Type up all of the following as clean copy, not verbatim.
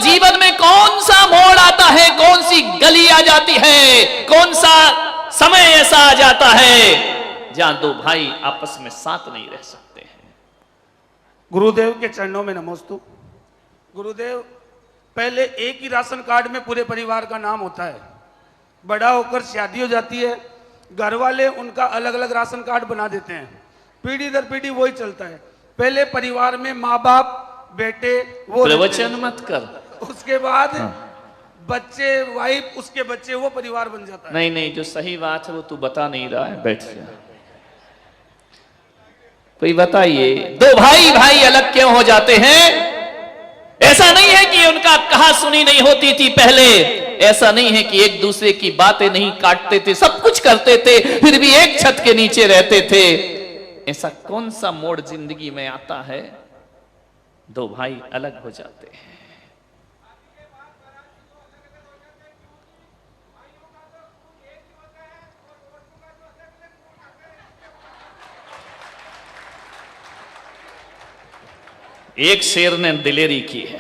जीवन में कौन सा मोड़ आता है, कौन सी गली आ जाती है, कौन सा समय ऐसा आ जाता है जहां दो भाई आपस में साथ नहीं रह सकते हैं। गुरुदेव के चरणों में नमोस्तु। गुरुदेव, पहले एक ही राशन कार्ड में पूरे परिवार का नाम होता है, बड़ा होकर शादी हो जाती है, घर वाले उनका अलग अलग राशन कार्ड बना देते हैं, पीढ़ी दर पीढ़ी वही चलता है। पहले परिवार में माँ बाप बेटे वो प्रवचन मत कर, उसके बाद बच्चे वाइफ, उसके बच्चे, वो परिवार बन जाता है। नहीं, जो सही बात है वो तू बता नहीं रहा है, बैठ जा। कोई बताइए, दो भाई अलग क्यों हो जाते हैं? ऐसा नहीं है कि उनका कहा सुनी नहीं होती थी पहले, ऐसा नहीं है कि एक दूसरे की बातें नहीं काटते थे, सब कुछ करते थे, फिर भी एक छत के नीचे रहते थे। ऐसा कौन सा मोड़ जिंदगी में आता है दो भाई अलग हो जाते हैं? एक शेर ने दिलेरी की है,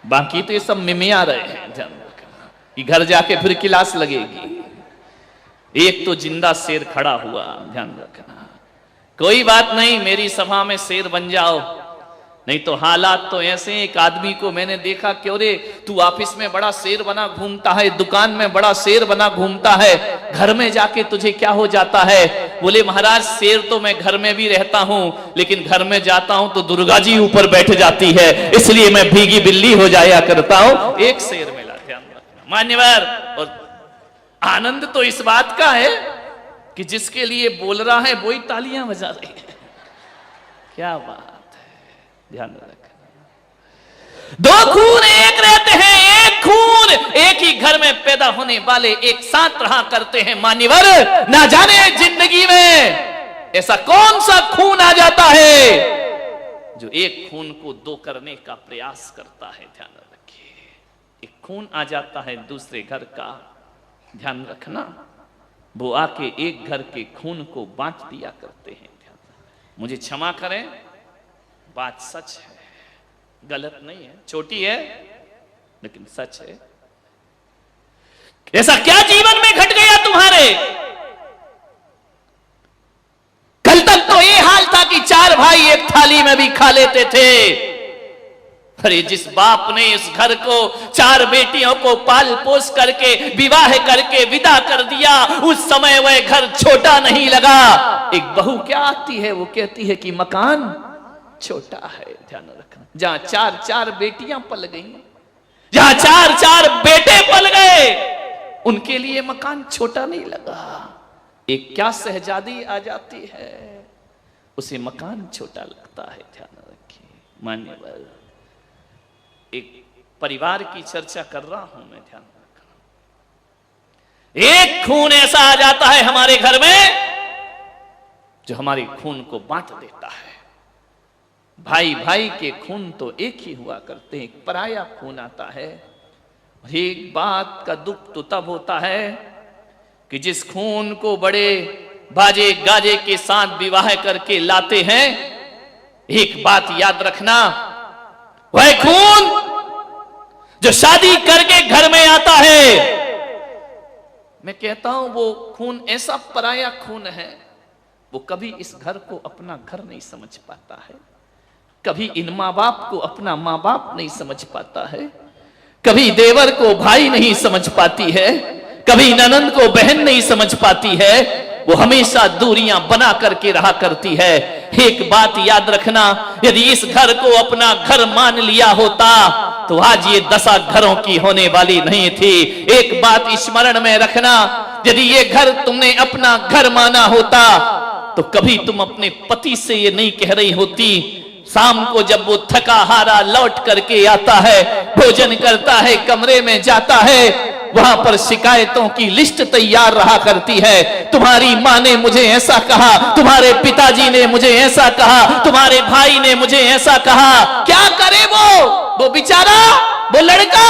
बाकी तो ये सब मिमिया रहे हैं। ध्यान रखना, ये घर जाके फिर क्लास लगेगी। एक तो जिंदा शेर खड़ा हुआ, ध्यान रखना। कोई बात नहीं, मेरी सभा में शेर बन जाओ, नहीं तो हालात तो ऐसे। एक आदमी को मैंने देखा, क्यों रे तू ऑफिस में बड़ा शेर बना घूमता है, दुकान में बड़ा शेर बना घूमता है, घर में जाके तुझे क्या हो जाता है? बोले महाराज, शेर तो मैं घर में भी रहता हूं, लेकिन घर में जाता हूं तो दुर्गा जी ऊपर बैठ जाती है, इसलिए मैं भीगी बिल्ली हो जाया करता हूं। एक शेर मिला, ध्यान रखना मान्यवर। और आनंद तो इस बात का है कि जिसके लिए बोल रहा है वही तालियां बजा रही है। क्या बात, ध्यान रखना। दो खून एक रहते हैं, एक खून एक ही घर में पैदा होने वाले एक साथ रहा करते हैं। मान्यवर, ना जाने जिंदगी में ऐसा कौन सा खून आ जाता है जो एक खून को दो करने का प्रयास करता है। ध्यान रखिए, एक खून आ जाता है दूसरे घर का, ध्यान रखना, वो आके एक घर के खून को बांट दिया करते हैं। मुझे क्षमा करें, बात सच है, गलत नहीं है, छोटी है लेकिन सच है। ऐसा क्या जीवन में घट गया तुम्हारे? कल तक तो ये हाल था कि चार भाई एक थाली में भी खा लेते थे। अरे जिस बाप ने इस घर को, चार बेटियों को पाल पोस करके विवाह करके विदा कर दिया, उस समय वह घर छोटा नहीं लगा। एक बहू क्या आती है, वो कहती है कि मकान छोटा है। ध्यान रखना, जहां चार चार बेटियां पल गई, जहां चार चार बेटे पल गए, उनके लिए मकान छोटा नहीं लगा। एक क्या शहजादी आ जाती है, उसे मकान छोटा लगता है। ध्यान रखिए मान्यवर, एक परिवार की चर्चा कर रहा हूं मैं, ध्यान रखना। एक खून ऐसा आ जाता है हमारे घर में जो हमारे खून को बांट देता है। भाई भाई के खून तो एक ही हुआ करते हैं, एक पराया खून आता है। एक बात का दुख तो तब होता है कि जिस खून को बड़े बाजे गाजे के साथ विवाह करके लाते हैं, एक बात याद रखना, वह खून जो शादी करके घर में आता है, मैं कहता हूं वो खून ऐसा पराया खून है, वो कभी इस घर को अपना घर नहीं समझ पाता है, कभी इन माँ बाप को अपना माँ बाप नहीं समझ पाता है, कभी देवर को भाई नहीं समझ पाती है, कभी ननंद को बहन नहीं समझ पाती है। वो हमेशा दूरियां बना करके रहा करती है। एक बात याद रखना, यदि इस घर को अपना घर मान लिया होता तो आज ये दशा घरों की होने वाली नहीं थी। एक बात स्मरण में रखना, यदि ये घर तुमने अपना घर माना होता तो कभी तुम अपने पति से ये नहीं कह रही होती, शाम को जब वो थका हारा लौट करके आता है, भोजन करता है, कमरे में जाता है, वहां पर शिकायतों की लिस्ट तैयार रहा करती है। तुम्हारी माँ ने मुझे ऐसा कहा, तुम्हारे पिताजी ने मुझे ऐसा कहा, तुम्हारे भाई ने मुझे ऐसा कहा। क्या करे वो बेचारा, वो लड़का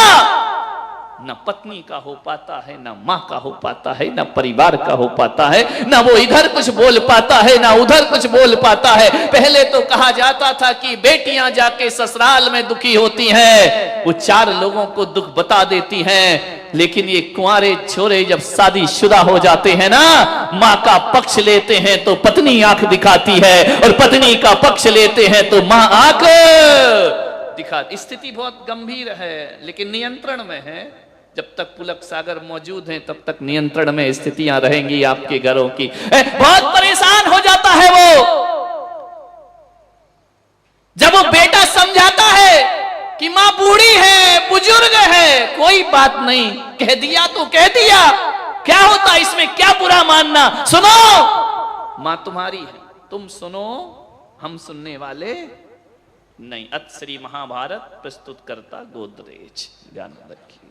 ना पत्नी का हो पाता है, ना माँ का हो पाता है, ना परिवार का हो पाता है, ना वो इधर कुछ बोल पाता है, ना उधर कुछ बोल पाता है। पहले तो कहा जाता था कि बेटियां जाके ससुराल में दुखी होती हैं, वो 4 लोगों को दुख बता देती हैं। लेकिन ये कुंवारे छोरे जब शादीशुदा हो जाते हैं ना, माँ का पक्ष लेते हैं तो पत्नी आंख दिखाती है, और पत्नी का पक्ष लेते हैं तो माँ आंख दिखा। स्थिति बहुत गंभीर है, लेकिन नियंत्रण में है। जब तक पुलक सागर मौजूद हैं तब तक नियंत्रण में स्थितियां रहेंगी आपके घरों की। बहुत परेशान हो जाता है वो, जब वो बेटा समझाता है कि मां बूढ़ी है, बुजुर्ग है, कोई बात नहीं, कह दिया तो कह दिया, क्या होता इसमें, क्या बुरा मानना, सुनो मां तुम्हारी है, तुम सुनो, हम सुनने वाले नहीं। अत श्री महाभारत प्रस्तुत करता गोदरेज, ध्यान रखिए।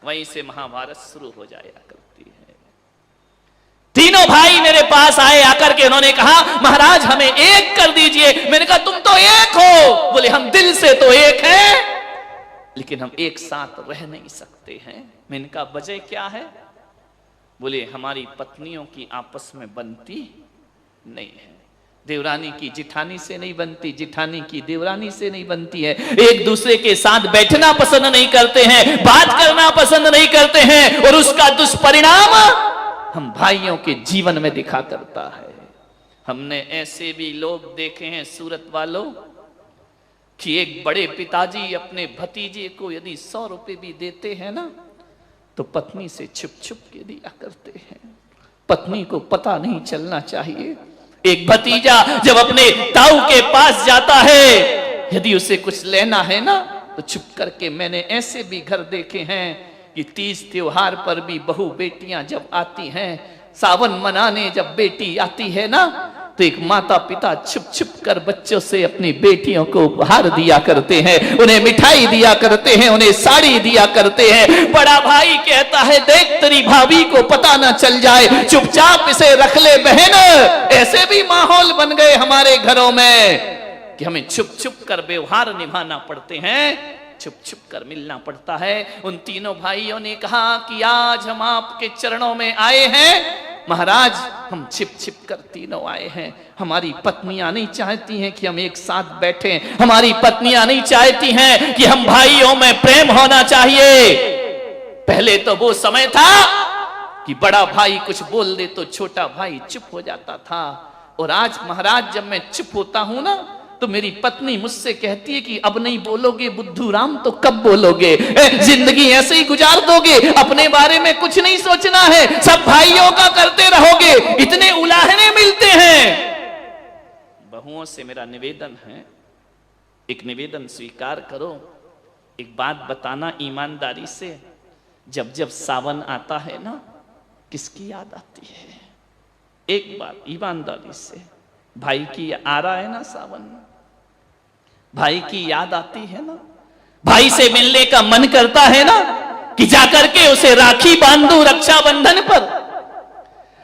वहीं से महाभारत शुरू हो जाया करती है। तीनों भाई मेरे पास आए, आकर के उन्होंने कहा महाराज हमें एक कर दीजिए। मैंने कहा तुम तो एक हो। बोले हम दिल से तो एक हैं, लेकिन हम एक साथ रह नहीं सकते हैं। मैंने कहा वजह क्या है? बोले हमारी पत्नियों की आपस में बनती नहीं है, देवरानी की जिठानी से नहीं बनती, जिठानी की देवरानी से नहीं बनती है, एक दूसरे के साथ बैठना पसंद नहीं करते हैं, बात करना पसंद नहीं करते हैं, और उसका दुष्परिणाम हम भाइयों के जीवन में दिखा करता है। हमने ऐसे भी लोग देखे हैं सूरत वालों कि एक बड़े पिताजी अपने भतीजे को यदि 100 रुपए भी देते हैं ना, तो पत्नी से छुप छुप के दिया करते हैं, पत्नी को पता नहीं चलना चाहिए। एक भतीजा जब अपने ताऊ के पास जाता है, यदि उसे कुछ लेना है ना, तो छुप करके, मैंने ऐसे भी घर देखे हैं कि 30 त्योहार पर भी बहू बेटियां जब आती हैं, सावन मनाने जब बेटी आती है ना, तो एक माता पिता छुप छुप कर बच्चों से अपनी बेटियों को उपहार दिया करते हैं, उन्हें मिठाई दिया करते हैं, उन्हें साड़ी दिया करते हैं। बड़ा भाई कहता है देख तेरी भाभी को पता ना चल जाए, चुपचाप इसे रख ले बहन। ऐसे भी माहौल बन गए हमारे घरों में कि हमें छुप छुप कर व्यवहार निभाना पड़ते हैं, छुप छुप कर मिलना पड़ता है। उन तीनों भाइयों ने कहा कि आज हम आपके चरणों में आए हैं महाराज, हम छिप छिप कर तीनों आए हैं। हमारी पत्नियां नहीं चाहती हैं कि हम एक साथ बैठें, हमारी पत्नियां नहीं चाहती हैं कि हम भाइयों में प्रेम होना चाहिए। पहले तो वो समय था कि बड़ा भाई कुछ बोल दे तो छोटा भाई चुप हो जाता था, और आज महाराज जब मैं चुप होता हूं ना, तो मेरी पत्नी मुझसे कहती है कि अब नहीं बोलोगे बुद्धू राम तो कब बोलोगे, जिंदगी ऐसे ही गुजार दोगे, अपने बारे में कुछ नहीं सोचना है, सब भाइयों का करते रहोगे, इतने उलाहने मिलते हैं। बहुओं से मेरा निवेदन है, एक निवेदन स्वीकार करो, एक बात बताना ईमानदारी से, जब जब सावन आता है ना, किसकी याद आती है? एक बात ईमानदारी से, भाई की आ रहा है ना सावन, भाई की याद आती है ना, भाई से मिलने का मन करता है ना कि जाकर के उसे राखी बांधूं रक्षाबंधन पर।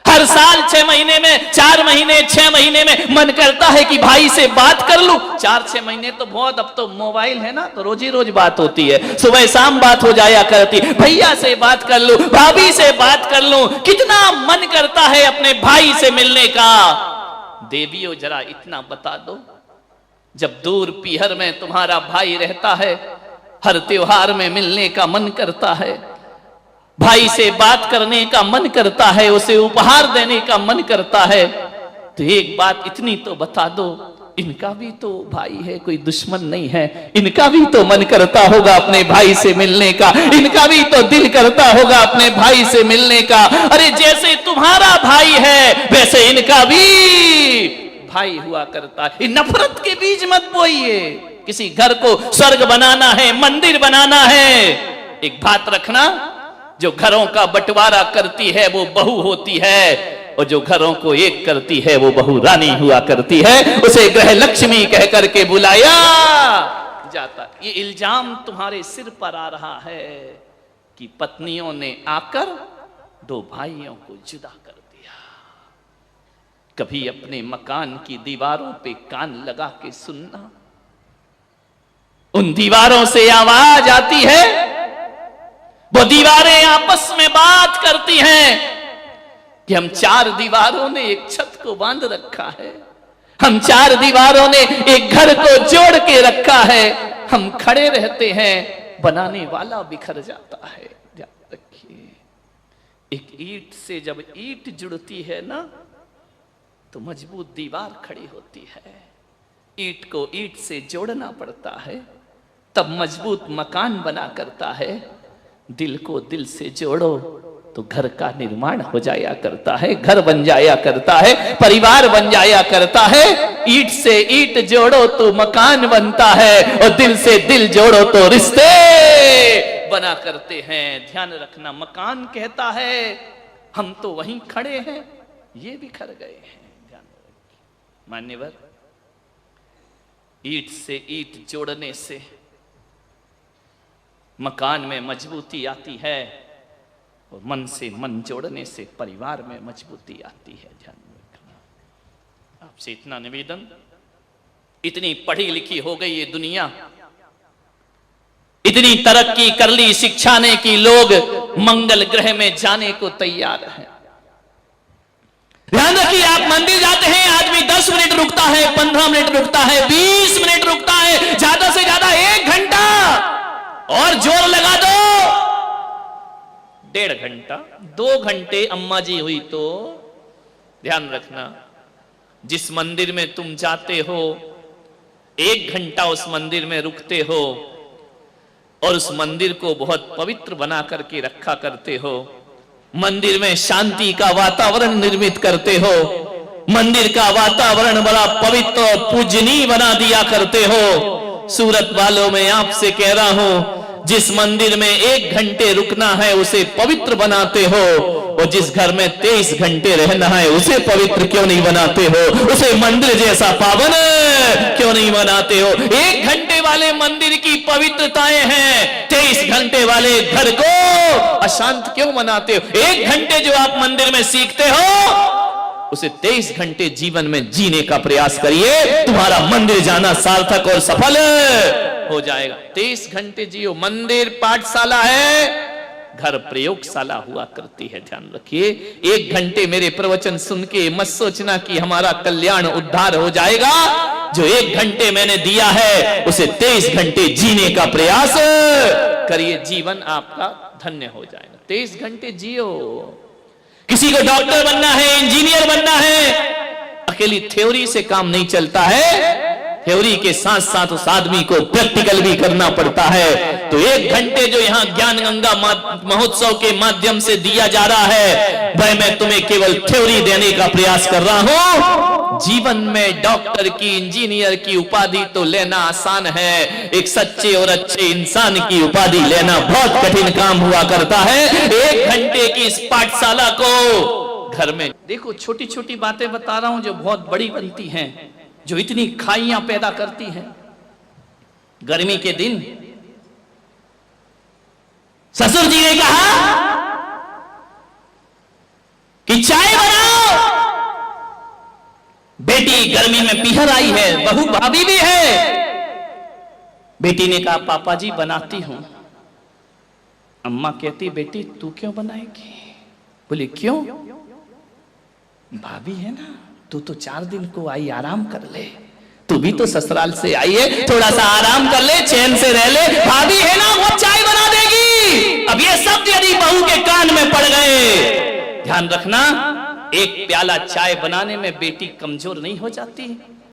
हर साल 6 महीने में, 4 महीने, 6 महीने में मन करता है कि भाई से बात कर लूं। 4-6 महीने तो बहुत, अब तो मोबाइल है ना, तो रोज ही रोज बात होती है, सुबह शाम बात हो जाया करती, भैया से बात कर लूं, भाभी से बात कर लूं, कितना मन करता है अपने भाई से मिलने का। देवियों जरा इतना बता दो, जब दूर पीहर में तुम्हारा भाई रहता है, हर त्योहार में मिलने का मन करता है, भाई से बात करने का मन करता है, उसे उपहार देने का मन करता है, तो एक बात इतनी तो बता दो, इनका भी तो भाई है, कोई दुश्मन नहीं है, इनका भी तो मन करता होगा अपने भाई से मिलने का, इनका भी तो दिल करता होगा अपने भाई से मिलने का। अरे जैसे तुम्हारा भाई है वैसे इनका भी भाई हुआ करता है। नफरत के बीज मत बोइए। किसी घर को स्वर्ग बनाना है, मंदिर बनाना है, एक बात रखना, जो घरों का बंटवारा करती है वो बहू होती है, और जो घरों को एक करती है वो बहू रानी हुआ करती है। उसे गृह लक्ष्मी कह करके बुलाया जाता। ये इल्जाम तुम्हारे सिर पर आ रहा है कि पत्नियों ने आकर 2 भाइयों को जुदा कर दिया। कभी अपने मकान की दीवारों पे कान लगा के सुनना, उन दीवारों से आवाज आती है वो दीवारें आपस में बात करती हैं कि हम चार दीवारों ने एक छत को बांध रखा है, हम चार दीवारों ने एक घर को जोड़ के रखा है, हम खड़े रहते हैं, बनाने वाला बिखर जाता है। याद रखिए, एक ईंट से जब ईंट जुड़ती है ना तो मजबूत दीवार खड़ी होती है। ईंट को ईंट से जोड़ना पड़ता है, तब मजबूत मकान बना करता है। दिल को दिल से जोड़ो तो घर का निर्माण हो जाया करता है, घर बन जाया करता है, परिवार बन जाया करता है। ईंट से ईंट जोड़ो तो मकान बनता है, और दिल से दिल जोड़ो तो रिश्ते बना करते हैं। ध्यान रखना, मकान कहता है हम तो वहीं खड़े हैं, ये बिखर गए हैं। ध्यान रखिए मान्यवर, ईंट से ईंट जोड़ने से मकान में मजबूती आती है, और मन से मन जोड़ने से परिवार में मजबूती आती है। ध्यान रखना। आपसे इतना निवेदन, इतनी पढ़ी लिखी हो गई ये दुनिया, इतनी तरक्की कर ली शिक्षा ने कि लोग मंगल ग्रह में जाने को तैयार हैं। ध्यान रखिए, आप मंदिर जाते हैं, आदमी 10 मिनट रुकता है, 15 मिनट रुकता है, 20 मिनट रुकता है, ज्यादा से ज्यादा 1 घंटा, और जोर लगा दो 1.5 घंटा, 2 घंटे अम्मा जी हुई तो। ध्यान रखना, जिस मंदिर में तुम जाते हो 1 घंटा उस मंदिर में रुकते हो, और उस मंदिर को बहुत पवित्र बना करके रखा करते हो, मंदिर में शांति का वातावरण निर्मित करते हो, मंदिर का वातावरण बड़ा पवित्र और पूजनीय बना दिया करते हो। सूरत वालों में आपसे कह रहा हूं, जिस मंदिर में 1 घंटे रुकना है उसे पवित्र बनाते हो, और जिस घर में 23 घंटे रहना है उसे पवित्र क्यों नहीं बनाते हो, उसे मंदिर जैसा पावन क्यों नहीं बनाते हो। 1 घंटे वाले मंदिर की पवित्रताएं हैं, 23 घंटे वाले घर को अशांत क्यों बनाते हो। 1 घंटे जो आप मंदिर में सीखते हो उसे 23 घंटे जीवन में जीने का प्रयास करिए, तुम्हारा मंदिर जाना सार्थक और सफल हो जाएगा। 23 घंटे जियो। मंदिर पाठशाला है, घर प्रयोगशाला हुआ करती है। ध्यान रखिए, 1 घंटे मेरे प्रवचन सुन के मत सोचना कि हमारा कल्याण उद्धार हो जाएगा। जो 1 घंटे मैंने दिया है उसे 23 घंटे जीने का प्रयास करिए, जीवन आपका धन्य हो जाएगा। 23 घंटे जियो। किसी को डॉक्टर बनना है, इंजीनियर बनना है, अकेली थ्योरी से काम नहीं चलता है, थ्योरी के साथ साथ उस आदमी को प्रैक्टिकल भी करना पड़ता है। तो 1 घंटे जो यहाँ ज्ञान गंगा महोत्सव के माध्यम से दिया जा रहा है, वह मैं तुम्हें केवल थ्योरी देने का प्रयास कर रहा हूं। जीवन में डॉक्टर की, इंजीनियर की उपाधि तो लेना आसान है, एक सच्चे और अच्छे इंसान की उपाधि लेना बहुत कठिन काम हुआ करता है। 1 घंटे की इस पाठशाला को घर में देखो, छोटी छोटी बातें बता रहा हूं जो बहुत बड़ी बनती हैं, जो इतनी खाइयां पैदा करती हैं। गर्मी के दिन ससुर जी ने कहा कि चाय बनाओ, बेटी गर्मी में पीहर आई है, बहू भाभी भी है। बेटी ने कहा पापा जी बनाती हूं। अम्मा कहती बेटी तू क्यों बनाएगी? बोली क्यों? भाभी है ना, तू तो 4 दिन को आई, आराम कर ले, तू भी तो ससुराल से आई है, थोड़ा सा आराम कर ले, चैन से रह ले, भाभी है ना वो चाय बना देगी। अब ये शब्द यदि बहू के कान में पड़ गए, ध्यान रखना, 1 प्याला चाय बनाने में बेटी कमजोर नहीं हो जाती।